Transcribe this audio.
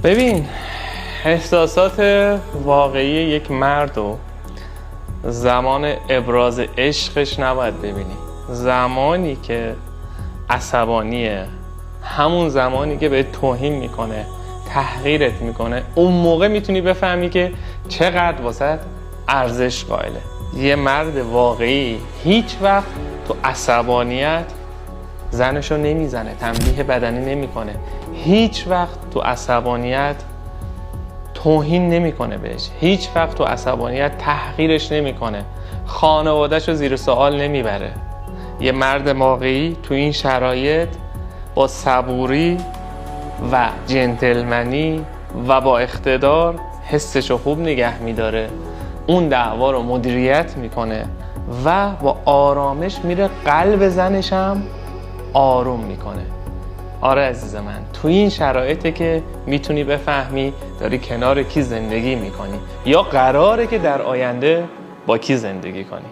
ببین، احساسات واقعی یک مرد و زمان ابراز عشقش نباید ببینی. زمانی که عصبانیه، همون زمانی که به توهین میکنه، تحقیرت میکنه، اون موقع میتونی بفهمی که چقدر واسه ارزش قائله. یه مرد واقعی هیچ وقت تو عصبانیت زنشو نمیزنه، تنبیه بدنی نمیکنه، هیچ وقت تو عصبانیت توهین نمیکنه بهش، هیچ وقت تو عصبانیت تحقیرش نمیکنه، خانواده‌شو زیر سوال نمیبره. یه مرد واقعی تو این شرایط با صبوری و جنتلمنی و با اقتدار حسشو خوب نگه میداره، اون دعوا رو مدیریت میکنه و با آرامش میره قلب زنش هم آروم میکنه. آره عزیز من، تو این شرایطه که میتونی بفهمی داری کنار کی زندگی میکنی یا قراره که در آینده با کی زندگی کنی.